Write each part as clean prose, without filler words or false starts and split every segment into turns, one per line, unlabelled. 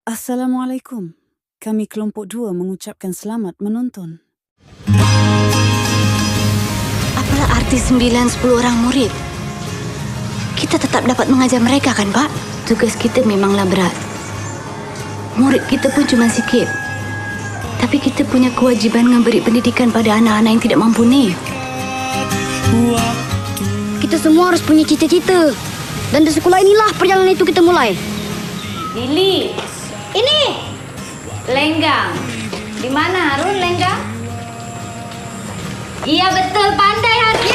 Assalamualaikum. Kami kelompok 2 mengucapkan selamat menonton.
Apalah arti 9-10 orang murid? Kita tetap dapat mengajar mereka kan, Pak? Tugas kita memanglah berat. Murid kita pun cuma sikit. Tapi kita punya kewajiban memberi pendidikan pada anak-anak yang tidak mampu ni.
Kita semua harus punya cita-cita. Dan di sekolah inilah perjalanan itu kita mulai.
Lili, ini Lenggang. Di mana Harun Lenggang? Iya betul, pandai Harun.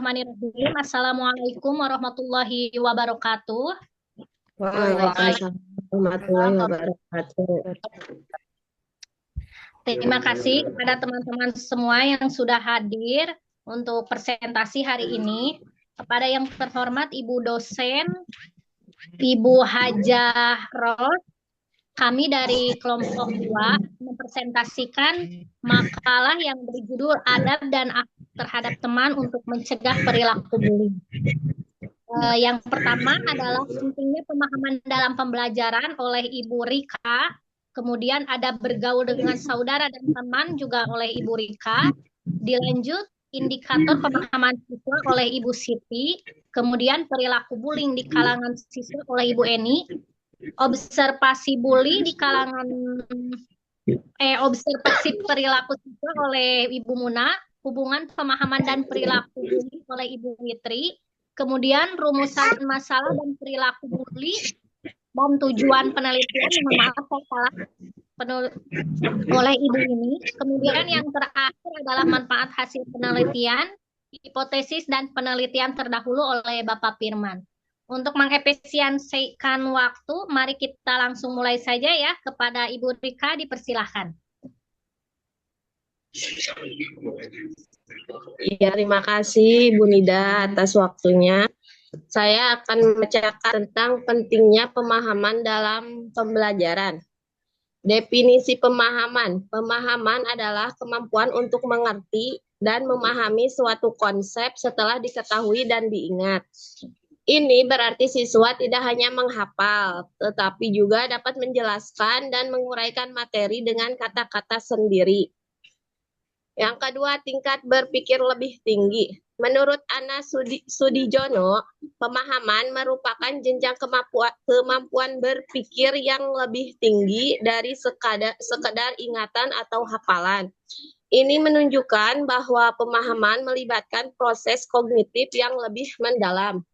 Bismillahirrahmanirrahim. Assalamualaikum warahmatullahi wabarakatuh.
Waalaikumsalam warahmatullahi wabarakatuh.
Terima kasih kepada teman-teman semua yang sudah hadir untuk presentasi hari ini. Kepada yang terhormat Ibu dosen, Ibu Hajah Ros, kami dari kelompok 2 mempresentasikan makalah yang berjudul Adab dan Akhlak terhadap teman untuk mencegah perilaku bullying. Yang pertama adalah pentingnya pemahaman dalam pembelajaran oleh Ibu Rika, kemudian ada bergaul dengan saudara dan teman juga oleh Ibu Rika, dilanjut indikator pemahaman siswa oleh Ibu Siti, kemudian perilaku bullying di kalangan siswa oleh Ibu Eni, observasi bully di kalangan observasi perilaku siswa oleh Ibu Muna, hubungan pemahaman dan perilaku bully oleh Ibu Witri, kemudian rumusan masalah dan perilaku bully dan tujuan penelitian, mohon maaf saya salah oleh Ibu ini, kemudian yang terakhir adalah manfaat hasil penelitian, hipotesis dan penelitian terdahulu oleh Bapak Firman. Untuk mengefisiensikan waktu, mari kita langsung mulai saja ya. Kepada Ibu Rika dipersilahkan.
Ya, terima kasih Bu Nida atas waktunya. Saya akan membacakan tentang pentingnya pemahaman dalam pembelajaran. Definisi pemahaman. Pemahaman adalah kemampuan untuk mengerti dan memahami suatu konsep setelah diketahui dan diingat. Ini berarti siswa tidak hanya menghafal, tetapi juga dapat menjelaskan dan menguraikan materi dengan kata-kata sendiri. Yang kedua, tingkat berpikir lebih tinggi. Menurut Ana Sudijono, pemahaman merupakan jenjang kemampuan berpikir yang lebih tinggi dari sekedar ingatan atau hafalan. Ini menunjukkan bahwa pemahaman melibatkan proses kognitif yang lebih mendalam.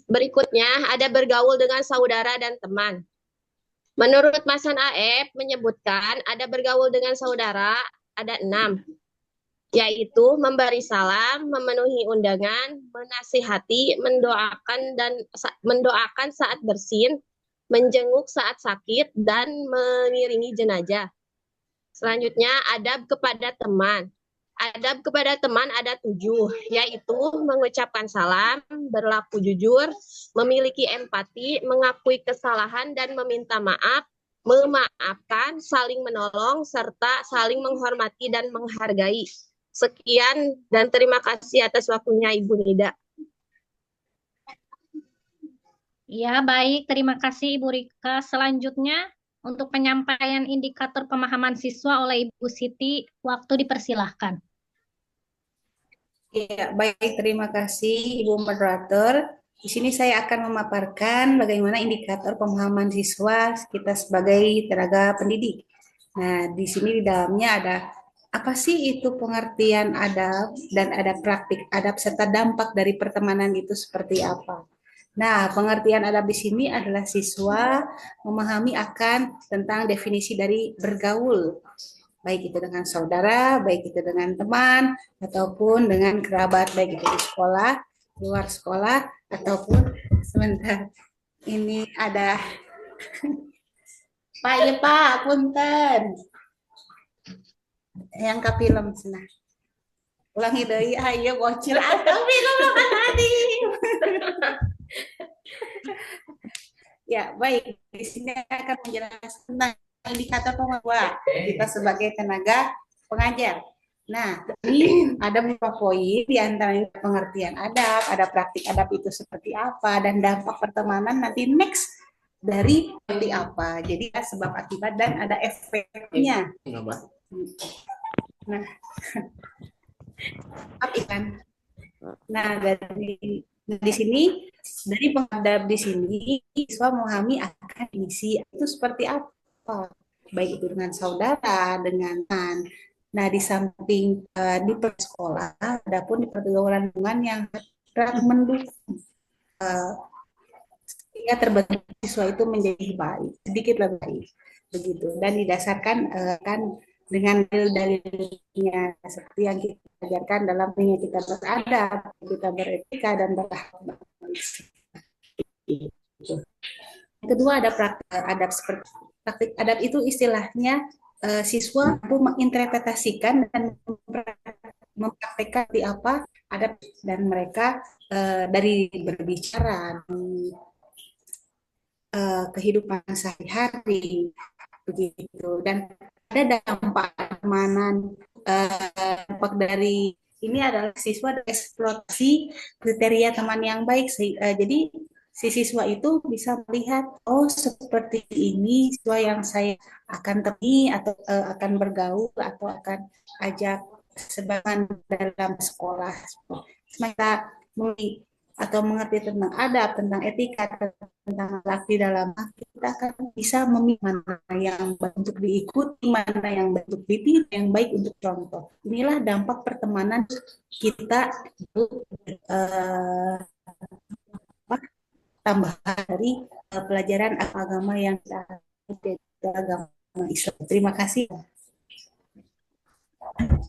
Berikutnya, ada bergaul dengan saudara dan teman. Menurut Masan Aep menyebutkan ada bergaul dengan saudara ada 6, yaitu memberi salam, memenuhi undangan, menasihati, mendoakan saat bersin, menjenguk saat sakit, dan mengiringi jenazah. Selanjutnya, adab kepada teman. Adab kepada teman ada 7, yaitu mengucapkan salam, berlaku jujur, memiliki empati, mengakui kesalahan dan meminta maaf, memaafkan, saling menolong, serta saling menghormati dan menghargai. Sekian dan terima kasih atas waktunya Ibu Nida.
Ya, baik. Terima kasih Ibu Rika. Selanjutnya, untuk penyampaian indikator pemahaman siswa oleh Ibu Siti, waktu dipersilahkan.
Ya, baik, terima kasih Ibu Moderator. Di sini saya akan memaparkan bagaimana indikator pemahaman siswa kita sebagai tenaga pendidik. Nah, di sini di dalamnya ada apa sih itu pengertian adab dan ada praktik adab serta dampak dari pertemanan itu seperti apa. Nah, pengertian adab di sini adalah siswa memahami akan tentang definisi dari bergaul. Baik itu dengan saudara, baik itu dengan teman, ataupun dengan kerabat, baik itu di sekolah, luar sekolah, ataupun sebentar, ini ada Pak, ya Pak, punten. yang ke film sana. Ulangi deui ayo bocil atau film tadi. Ya, baik. Di sini akan menjelaskan tentang indikator pengajar kita sebagai tenaga pengajar. Nah, ini ada beberapa poin di antaranya pengertian adab, ada praktik adab itu seperti apa, dan dampak pertemanan nanti next dari seperti apa. Jadi ada sebab akibat dan ada efeknya. Nah, apa kan? Nah, di sini dari pengadab di sini siswa memahami akan misi itu seperti apa, baik itu dengan saudara, dengan teman. Nah, di samping di sekolah, adapun di pergaulan lingkungan yang mendukung sehingga terbentuk siswa itu menjadi baik, sedikit lebih baik, begitu. Dan didasarkan kan dengan dalil-dalilnya seperti yang kita ajarkan dalam kita beradab, kita beretika dan berakhlak. Yang kedua ada praktik adab. Seperti praktik adab itu istilahnya siswa mampu menginterpretasikan dan mempraktekkan di apa adab dan mereka dari berbicara, kehidupan sehari-hari begitu. Dan ada dampak keamanan, dampak dari ini adalah siswa eksplorasi kriteria teman yang baik. Jadi si siswa itu bisa melihat, oh seperti ini siswa yang saya akan temui atau akan bergaul atau akan ajak sebagian dalam sekolah. Mereka atau mengerti tentang adab, tentang etika, tentang akhlak di dalam, kita akan bisa memilih mana yang baik untuk diikuti, mana yang baik untuk ditiru, yang baik untuk contoh. Inilah dampak pertemanan kita tambahan dari pelajaran agama yang kita agama Islam. Terima kasih.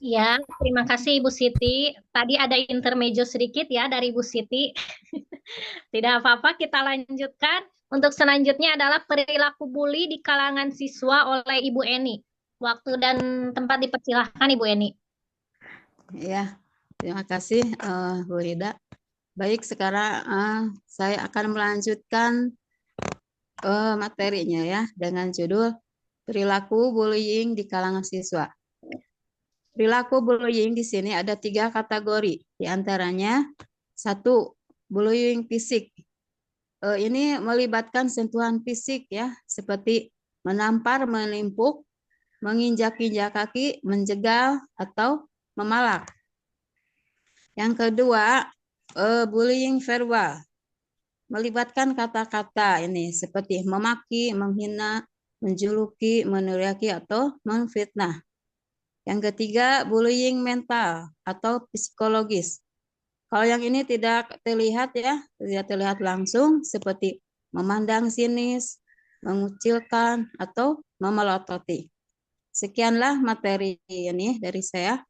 Ya, terima kasih Ibu Siti. Tadi ada intermezzo sedikit ya dari Ibu Siti. Tidak apa-apa, kita lanjutkan. Untuk selanjutnya adalah perilaku bully di kalangan siswa oleh Ibu Eni. Waktu dan tempat dipersilahkan Ibu Eni.
Ya, terima kasih Bu Rida. Baik, sekarang saya akan melanjutkan materinya ya dengan judul perilaku bullying di kalangan siswa. Perilaku bullying di sini ada 3 kategori. Di antaranya 1, bullying fisik. Ini melibatkan sentuhan fisik ya, seperti menampar, menimpuk, menginjak-injak kaki, menjegal, atau memalak. Yang kedua, bullying verbal. Melibatkan kata-kata ini seperti memaki, menghina, menjuluki, meneriaki, atau memfitnah. Yang ketiga, bullying mental atau psikologis. Kalau yang ini tidak terlihat ya, tidak terlihat langsung seperti memandang sinis, mengucilkan, atau memelototi. Sekianlah materi ini dari saya.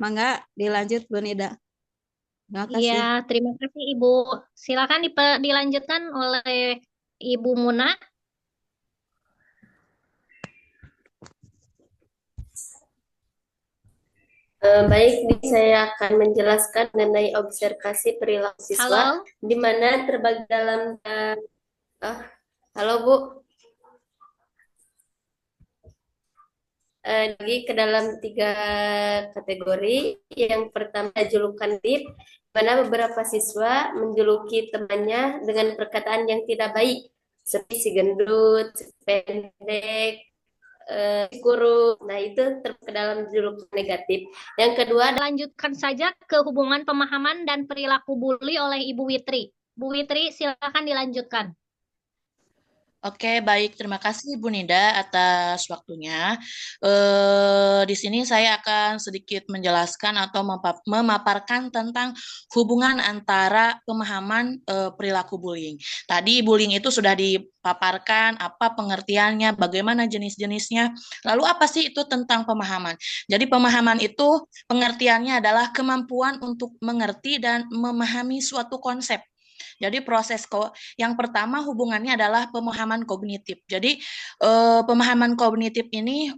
Mangga dilanjut Bu Nida. Terima kasih.
Iya, terima kasih Ibu. Silakan dilanjutkan oleh Ibu Muna.
Baik, saya akan menjelaskan mengenai observasi perilaku siswa, di mana terbagi dalam halo Bu, lagi ke dalam 3 kategori. Yang pertama julukan tip, di mana beberapa siswa menjuluki temannya dengan perkataan yang tidak baik, seperti si gendut, si pendek, guru. Nah, itu termasuk dalam julukan negatif. Yang kedua,
lanjutkan saja ke hubungan pemahaman dan perilaku bully oleh Ibu Witri. Bu Witri, silakan dilanjutkan.
Oke, baik. Terima kasih Bu Nida atas waktunya. Di sini saya akan sedikit menjelaskan atau memaparkan tentang hubungan antara pemahaman perilaku bullying. Tadi bullying itu sudah dipaparkan, apa pengertiannya, bagaimana jenis-jenisnya, lalu apa sih itu tentang pemahaman. Jadi pemahaman itu pengertiannya adalah kemampuan untuk mengerti dan memahami suatu konsep. Jadi yang pertama hubungannya adalah pemahaman kognitif. Jadi pemahaman kognitif ini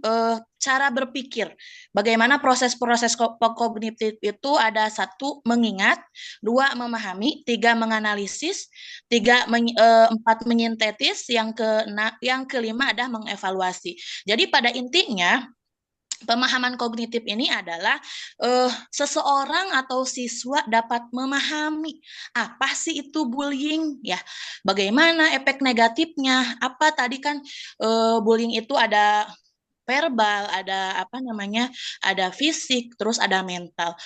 cara berpikir. Bagaimana proses-proses kognitif itu ada 1, mengingat, 2, memahami, 3, menganalisis, 4, menyintetis, yang kelima ada mengevaluasi. Jadi pada intinya pemahaman kognitif ini adalah seseorang atau siswa dapat memahami apa sih itu bullying, ya, bagaimana efek negatifnya, apa tadi kan bullying itu ada verbal, ada ada fisik, terus ada mental.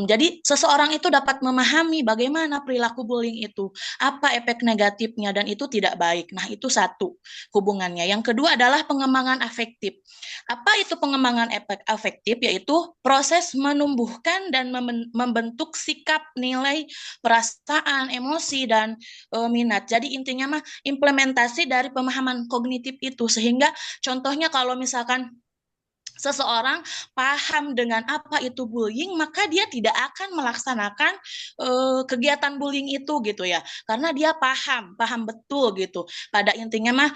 Jadi seseorang itu dapat memahami bagaimana perilaku bullying itu, apa efek negatifnya, dan itu tidak baik. Nah, itu 1 hubungannya. Yang kedua adalah pengembangan afektif. Apa itu pengembangan afektif? Yaitu proses menumbuhkan dan membentuk sikap, nilai, perasaan, emosi, dan minat. Jadi intinya implementasi dari pemahaman kognitif itu, sehingga contohnya kalau misalkan seseorang paham dengan apa itu bullying, maka dia tidak akan melaksanakan kegiatan bullying itu gitu ya, karena dia paham betul gitu. Pada intinya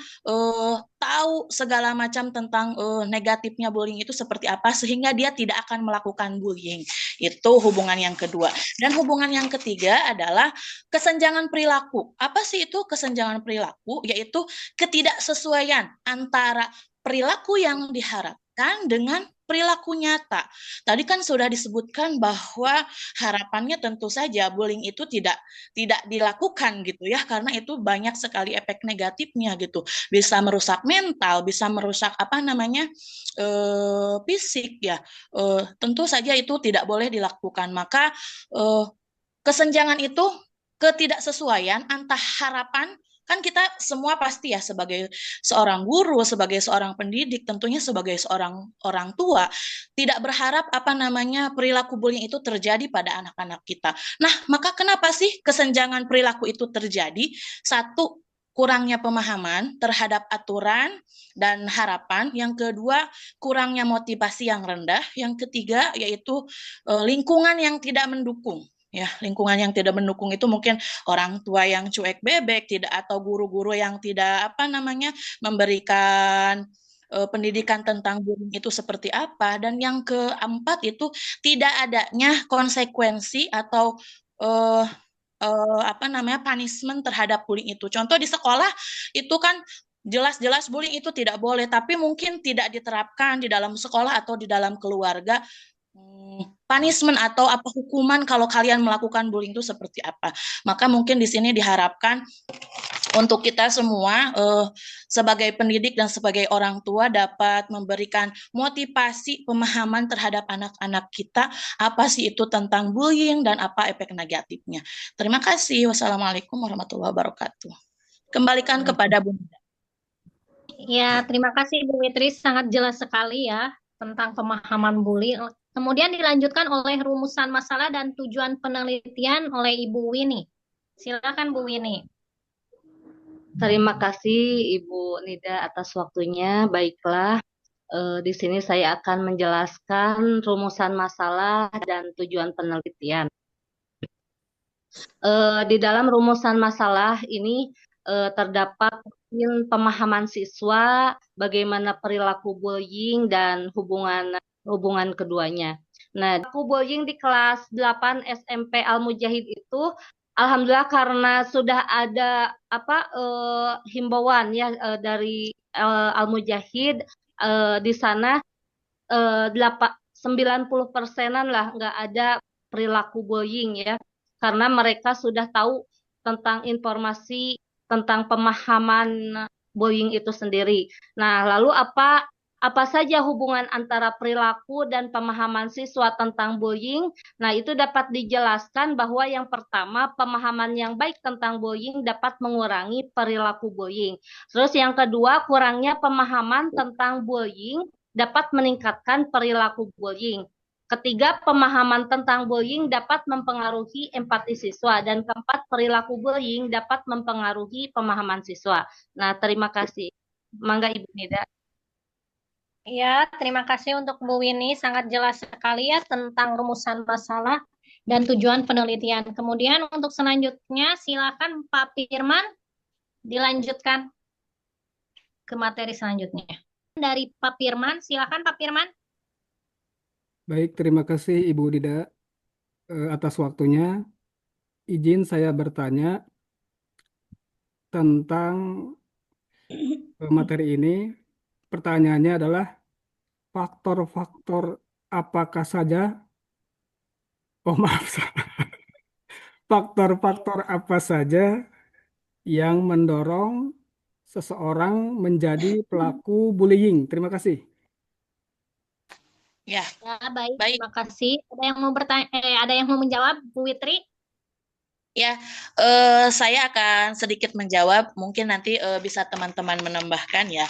tahu segala macam tentang negatifnya bullying itu seperti apa, sehingga dia tidak akan melakukan bullying. Itu hubungan yang kedua. Dan hubungan yang ketiga adalah kesenjangan perilaku. Apa sih itu kesenjangan perilaku? Yaitu ketidaksesuaian antara perilaku yang diharapkan dengan perilaku nyata. Tadi kan sudah disebutkan bahwa harapannya tentu saja bullying itu tidak dilakukan gitu ya, karena itu banyak sekali efek negatifnya gitu. Bisa merusak mental, bisa merusak fisik ya. Tentu saja itu tidak boleh dilakukan. Maka kesenjangan itu, ketidaksesuaian antara harapan, kan kita semua pasti ya sebagai seorang guru, sebagai seorang pendidik, tentunya sebagai seorang orang tua, tidak berharap perilaku bullying itu terjadi pada anak-anak kita. Nah, maka kenapa sih kesenjangan perilaku itu terjadi? 1, kurangnya pemahaman terhadap aturan dan harapan. Yang kedua, kurangnya motivasi yang rendah. Yang ketiga, yaitu lingkungan yang tidak mendukung. Ya, lingkungan yang tidak mendukung itu mungkin orang tua yang cuek bebek, atau guru-guru yang tidak memberikan pendidikan tentang bullying itu seperti apa. Dan yang keempat itu tidak adanya konsekuensi atau punishment terhadap bullying itu. Contoh di sekolah itu kan jelas-jelas bullying itu tidak boleh, tapi mungkin tidak diterapkan di dalam sekolah atau di dalam keluarga. Punishment atau hukuman kalau kalian melakukan bullying itu seperti apa. Maka mungkin di sini diharapkan untuk kita semua sebagai pendidik dan sebagai orang tua dapat memberikan motivasi, pemahaman terhadap anak-anak kita, apa sih itu tentang bullying dan apa efek negatifnya. Terima kasih. Wassalamualaikum warahmatullahi wabarakatuh. Kembalikan kepada Bu Nida.
Ya, terima kasih Bu Witri, sangat jelas sekali ya tentang pemahaman bullying. Kemudian dilanjutkan oleh rumusan masalah dan tujuan penelitian oleh Ibu Winnie. Silakan Bu Winnie.
Terima kasih Ibu Nida atas waktunya. Baiklah, di sini saya akan menjelaskan rumusan masalah dan tujuan penelitian. Di dalam rumusan masalah ini terdapat pemahaman siswa, bagaimana perilaku bullying dan hubungan keduanya. Nah, perilaku bullying di kelas 8 SMP Al-Mujahid itu alhamdulillah karena sudah ada himbauan ya dari Al-Mujahid, di sana 90%-an lah nggak ada perilaku bullying ya, karena mereka sudah tahu tentang informasi tentang pemahaman bullying itu sendiri. Nah, lalu apa saja hubungan antara perilaku dan pemahaman siswa tentang bullying? Nah, itu dapat dijelaskan bahwa yang pertama, pemahaman yang baik tentang bullying dapat mengurangi perilaku bullying. Terus yang kedua, kurangnya pemahaman tentang bullying dapat meningkatkan perilaku bullying. Ketiga, pemahaman tentang bullying dapat mempengaruhi empati siswa. Dan keempat, perilaku bullying dapat mempengaruhi pemahaman siswa. Nah, terima kasih. Mangga Ibu Nida.
Ya, terima kasih untuk Bu Winnie. Sangat jelas sekali ya tentang rumusan masalah. dan tujuan penelitian. Kemudian untuk selanjutnya silakan Pak Firman dilanjutkan ke materi selanjutnya. Dari Pak Firman, silakan Pak Firman.
Baik, terima kasih Ibu Dida atas waktunya. Izin saya bertanya tentang materi ini. Pertanyaannya adalah faktor-faktor apakah saja, oh maaf, faktor-faktor apa saja yang mendorong seseorang menjadi pelaku bullying. Terima kasih.
Ya,
Ya, baik,
baik.
terima kasih. Ada yang mau bertanya, ada yang mau menjawab, Bu Witri?
Ya, saya akan sedikit menjawab. Mungkin nanti bisa teman-teman menambahkan ya.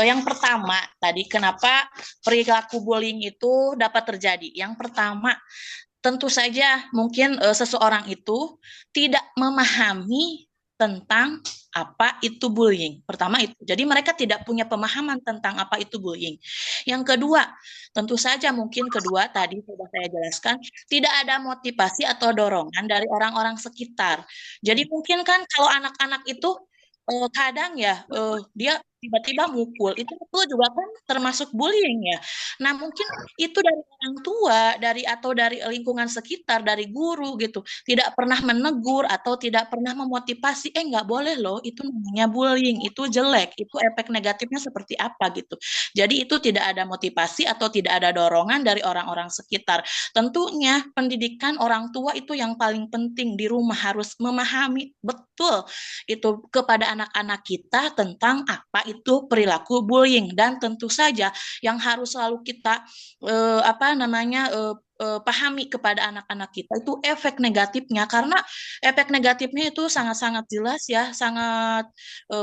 Yang pertama, tadi kenapa perilaku bullying itu dapat terjadi? Yang pertama, tentu saja mungkin seseorang itu tidak memahami tentang apa itu bullying. Pertama itu. Jadi mereka tidak punya pemahaman tentang apa itu bullying. Yang kedua, tentu saja mungkin kedua tadi sudah saya jelaskan, tidak ada motivasi atau dorongan dari orang-orang sekitar. Jadi mungkin kan kalau anak-anak itu kadang ya dia tiba-tiba mukul, itu juga kan termasuk bullying ya. Nah mungkin itu dari orang tua, atau dari lingkungan sekitar, dari guru gitu, tidak pernah menegur atau tidak pernah memotivasi, nggak boleh loh, itu namanya bullying, itu jelek, itu efek negatifnya seperti apa gitu. Jadi itu tidak ada motivasi atau tidak ada dorongan dari orang-orang sekitar. Tentunya pendidikan orang tua itu yang paling penting di rumah, harus memahami betul itu kepada anak-anak kita tentang apa itu perilaku bullying, dan tentu saja yang harus selalu kita pahami kepada anak-anak kita itu efek negatifnya, karena efek negatifnya itu sangat-sangat jelas ya, sangat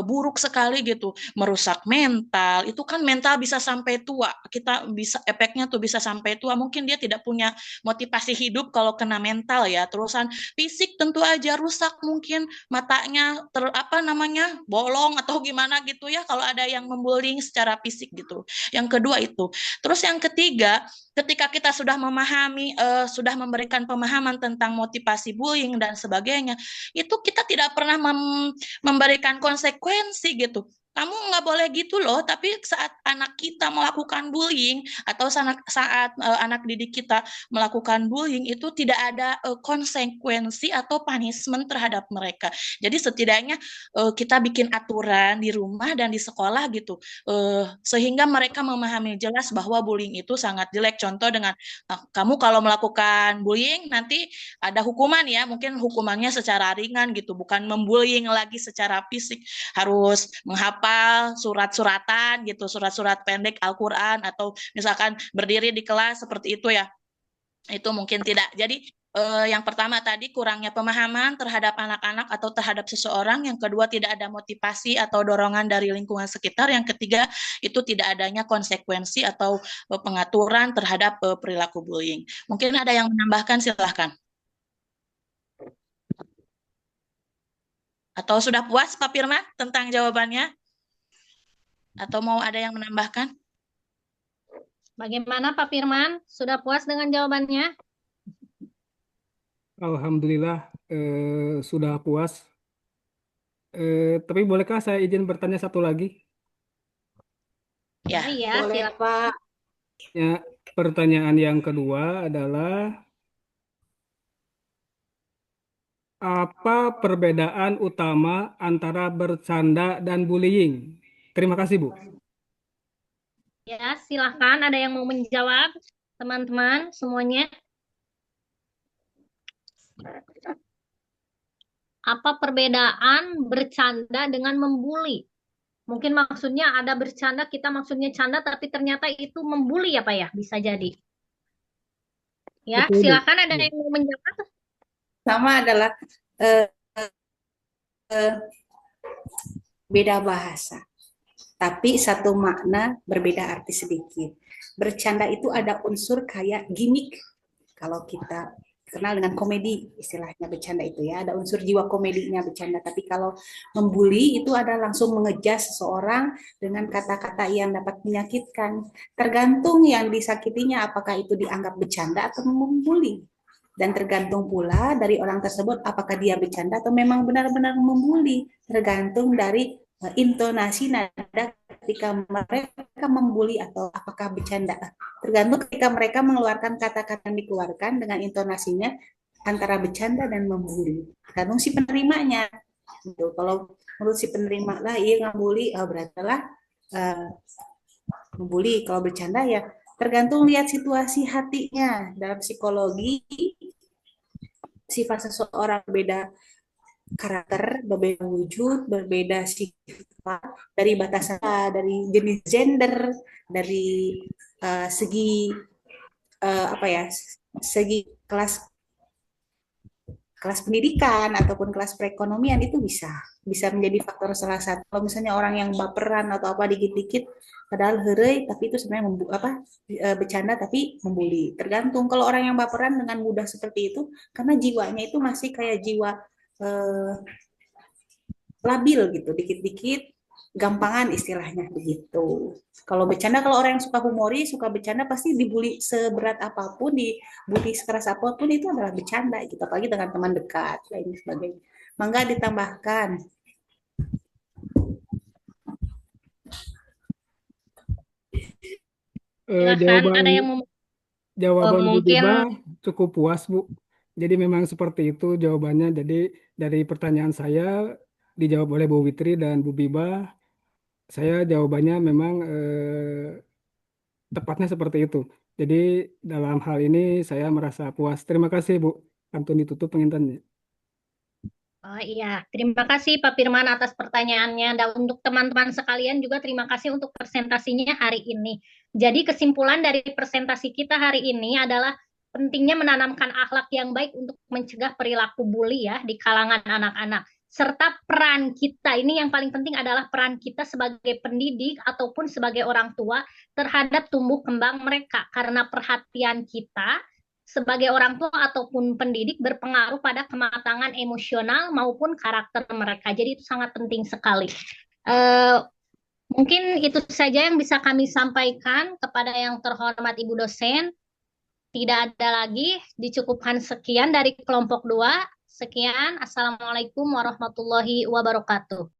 buruk sekali gitu, merusak mental. Itu kan mental bisa sampai tua, kita bisa efeknya tuh bisa sampai tua. Mungkin dia tidak punya motivasi hidup kalau kena mental ya. Terusan fisik tentu aja rusak, mungkin matanya bolong atau gimana gitu ya kalau ada yang membullying secara fisik gitu. Yang kedua itu. Terus yang ketiga, ketika kita sudah memahami, sudah memberikan pemahaman tentang motivasi bullying dan sebagainya, itu kita tidak pernah memberikan konsekuensi gitu. Kamu nggak boleh gitu loh, tapi saat anak kita melakukan bullying atau saat anak didik kita melakukan bullying, itu tidak ada konsekuensi atau punishment terhadap mereka. Jadi setidaknya kita bikin aturan di rumah dan di sekolah gitu, sehingga mereka memahami jelas bahwa bullying itu sangat jelek. Contoh dengan kamu kalau melakukan bullying nanti ada hukuman ya, mungkin hukumannya secara ringan gitu, bukan membullying lagi secara fisik, harus menghapal surat-suratan gitu, surat-surat pendek Al-Quran, atau misalkan berdiri di kelas seperti itu ya. Itu mungkin tidak. Jadi yang pertama tadi kurangnya pemahaman terhadap anak-anak atau terhadap seseorang. Yang kedua tidak ada motivasi atau dorongan dari lingkungan sekitar. Yang ketiga itu tidak adanya konsekuensi atau pengaturan terhadap perilaku bullying. Mungkin ada yang menambahkan, silahkan. Atau sudah puas Pak Firman tentang jawabannya? Atau mau ada yang menambahkan?
Bagaimana Pak Firman? Sudah puas dengan jawabannya?
Alhamdulillah sudah puas. Tapi bolehkah saya izin bertanya satu lagi?
Ya,
ya
Boleh,
silakan.
Pak.
Ya, pertanyaan yang kedua adalah apa perbedaan utama antara bercanda dan bullying? Terima kasih, Bu.
Ya, silahkan. Ada yang mau menjawab, teman-teman semuanya? Apa perbedaan bercanda dengan membuli? Mungkin maksudnya ada bercanda, kita maksudnya canda, tapi ternyata itu membuli ya Pak ya? Bisa jadi. Ya,
Betul, Bu.
silakan ada yang mau menjawab.
Sama adalah beda bahasa, tapi satu makna berbeda arti sedikit. Bercanda itu ada unsur kayak gimmick. Kalau kita kenal dengan komedi, istilahnya bercanda itu ya, ada unsur jiwa komedinya bercanda. Tapi kalau membuli itu ada langsung mengejar seseorang dengan kata-kata yang dapat menyakitkan. Tergantung yang disakitinya apakah itu dianggap bercanda atau membuli. Dan tergantung pula dari orang tersebut apakah dia bercanda atau memang benar-benar membuli. Tergantung dari intonasi nada ketika mereka membuli atau apakah bercanda. Tergantung ketika mereka mengeluarkan kata-kata yang dikeluarkan dengan intonasinya antara bercanda dan membuli. Tergantung si penerimanya. Gitu. Kalau menurut si penerima lah iya ngabuli, berarti lah membuli. Kalau bercanda ya tergantung lihat situasi hatinya. Dalam psikologi sifat seseorang berbeda, karakter, berbeda wujud, berbeda sifat dari batasan, dari jenis gender, dari segi apa ya, segi kelas pendidikan ataupun kelas perekonomian itu bisa menjadi faktor salah satu. Kalau misalnya orang yang baperan atau apa dikit-dikit padahal heureuy tapi itu sebenarnya bercanda tapi membuli. Tergantung kalau orang yang baperan dengan mudah seperti itu karena jiwanya itu masih kayak jiwa labil gitu, dikit-dikit gampangan istilahnya begitu. Kalau bercanda, kalau orang yang suka humoris, suka bercanda pasti dibully seberat apapun, dibully sekeras apapun itu adalah bercanda gitu, apalagi dengan teman dekat lain sebagainya. Mangga ditambahkan.
Jawaban Bu
mungkin
Biba cukup puas, Bu. Jadi memang seperti itu jawabannya. Jadi dari pertanyaan saya dijawab oleh Bu Witri dan Bu Biba, saya jawabannya memang tepatnya seperti itu. Jadi dalam hal ini saya merasa puas. Terima kasih, Bu. Kantun ditutup pengintannya.
Oh iya, terima kasih Pak Firman atas pertanyaannya. Dan untuk teman-teman sekalian juga terima kasih untuk presentasinya hari ini. Jadi kesimpulan dari presentasi kita hari ini adalah pentingnya menanamkan akhlak yang baik untuk mencegah perilaku bully ya di kalangan anak-anak. Serta peran kita, ini yang paling penting adalah peran kita sebagai pendidik ataupun sebagai orang tua terhadap tumbuh kembang mereka. Karena perhatian kita sebagai orang tua ataupun pendidik berpengaruh pada kematangan emosional maupun karakter mereka. Jadi itu sangat penting sekali. Mungkin itu saja yang bisa kami sampaikan kepada yang terhormat Ibu dosen. Tidak ada lagi, dicukupkan sekian dari kelompok 2. Sekian, Assalamualaikum warahmatullahi wabarakatuh.